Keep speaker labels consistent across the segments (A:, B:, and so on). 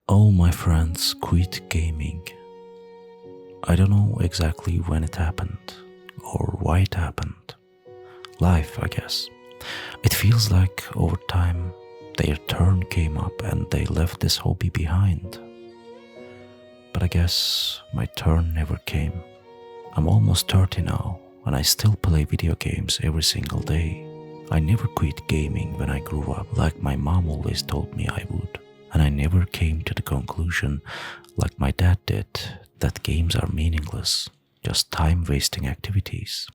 A: All my friends quit gaming. I don't know exactly when it happened or why it happened. Life, I guess. It feels like over time their turn came up and they left this hobby behind. But I guess my turn never came. I'm almost 30 now and I still play video games every single day. I never quit gaming when I grew up like my mom always told me I would. And I never came to the conclusion, like my dad did, that games are meaningless, just time-wasting activities.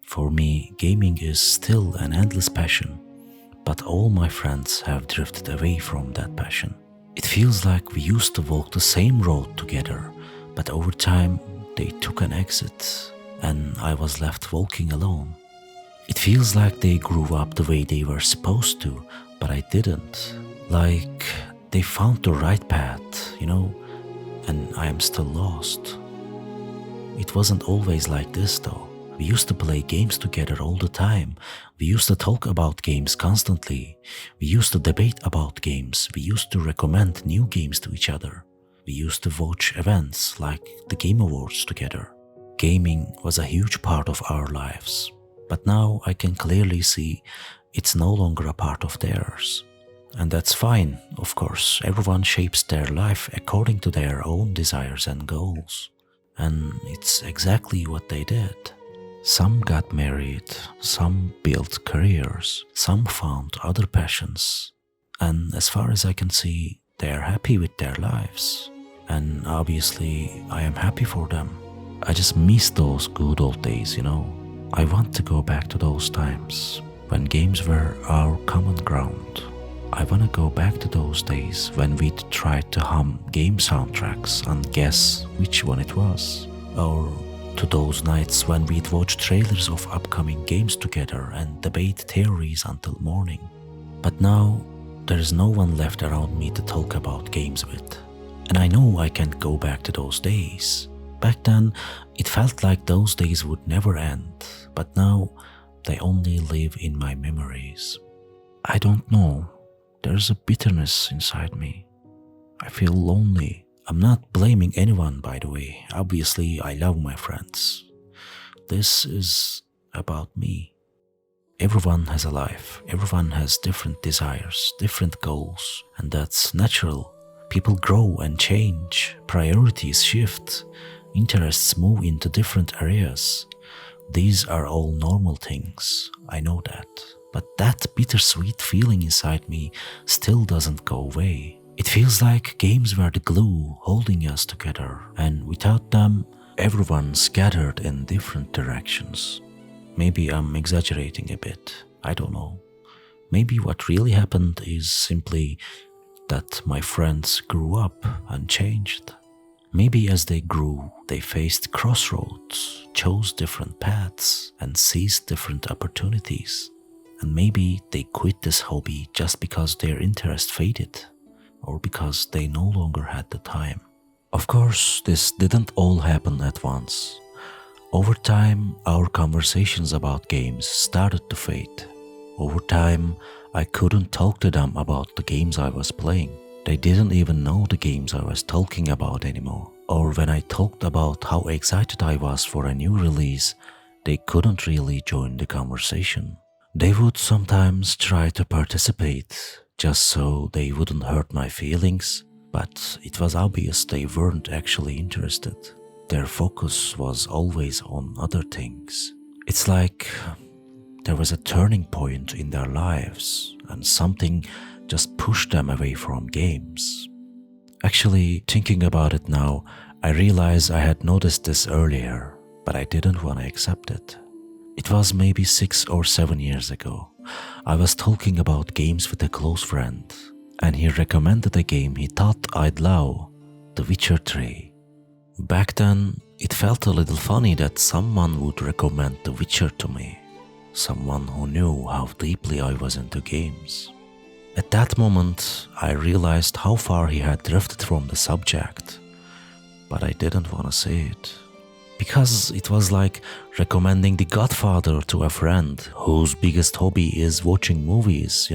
A: For me, gaming is still an endless passion, but all my friends have drifted away from that passion. It feels like we used to walk the same road together, but over time they took an exit and I was left walking alone. It feels like they grew up the way they were supposed to, but I didn't. Like they found the right path, and I am still lost. It wasn't always like this though. We used to play games together all the time. We used to talk about games constantly. We used to debate about games. We used to recommend new games to each other. We used to watch events like the Game Awards together. Gaming was a huge part of our lives. But now I can clearly see it's no longer a part of theirs. And that's fine, of course. Everyone shapes their life according to their own desires and goals. And it's exactly what they did. Some got married, some built careers, some found other passions. And as far as I can see, they are happy with their lives. And obviously, I am happy for them. I just miss those good old days, I want to go back to those times when games were our common ground. I want to go back to those days when we'd try to hum game soundtracks and guess which one it was. Or to those nights when we'd watch trailers of upcoming games together and debate theories until morning. But now, there's no one left around me to talk about games with. And I know I can't go back to those days. Back then, it felt like those days would never end, but now they only live in my memories. I don't know. There's a bitterness inside me. I feel lonely. I'm not blaming anyone, by the way. Obviously, I love my friends. This is about me. Everyone has a life. Everyone has different desires, different goals, and that's natural. People grow and change. Priorities shift. Interests move into different areas. These are all normal things. I know that. But that bittersweet feeling inside me still doesn't go away. It feels like games were the glue holding us together, and without them, everyone scattered in different directions. Maybe I'm exaggerating a bit, I don't know. Maybe what really happened is simply that my friends grew up and changed. Maybe as they grew, they faced crossroads, chose different paths, and seized different opportunities. And maybe they quit this hobby just because their interest faded, or because they no longer had the time. Of course, this didn't all happen at once. Over time, our conversations about games started to fade. Over time, I couldn't talk to them about the games I was playing. They didn't even know the games I was talking about anymore. Or when I talked about how excited I was for a new release, they couldn't really join the conversation. They would sometimes try to participate, just so they wouldn't hurt my feelings, but it was obvious they weren't actually interested. Their focus was always on other things. It's like there was a turning point in their lives, and something just pushed them away from games. Actually, thinking about it now, I realize I had noticed this earlier, but I didn't want to accept it. It was maybe 6 or 7 years ago. I was talking about games with a close friend, and he recommended a game he thought I'd love, The Witcher 3. Back then, it felt a little funny that someone would recommend The Witcher to me, someone who knew how deeply I was into games. At that moment, I realized how far he had drifted from the subject, but I didn't want to say it. Because it was like recommending The Godfather to a friend whose biggest hobby is watching movies,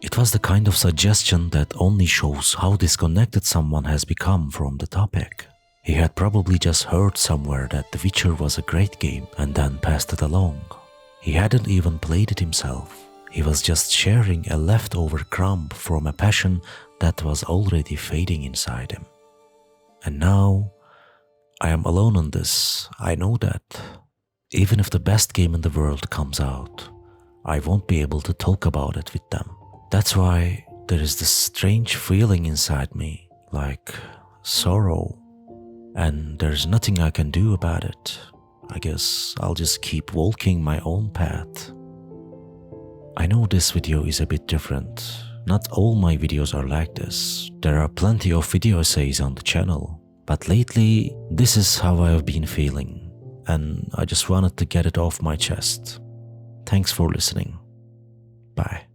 A: It was the kind of suggestion that only shows how disconnected someone has become from the topic. He had probably just heard somewhere that The Witcher was a great game and then passed it along. He hadn't even played it himself. He was just sharing a leftover crumb from a passion that was already fading inside him. And now, I am alone on this. I know that. Even if the best game in the world comes out, I won't be able to talk about it with them. That's why there is this strange feeling inside me, like sorrow, and there's nothing I can do about it. I guess I'll just keep walking my own path. I know this video is a bit different. Not all my videos are like this. There are plenty of video essays on the channel, but lately this is how I have been feeling, and I just wanted to get it off my chest. Thanks for listening. Bye.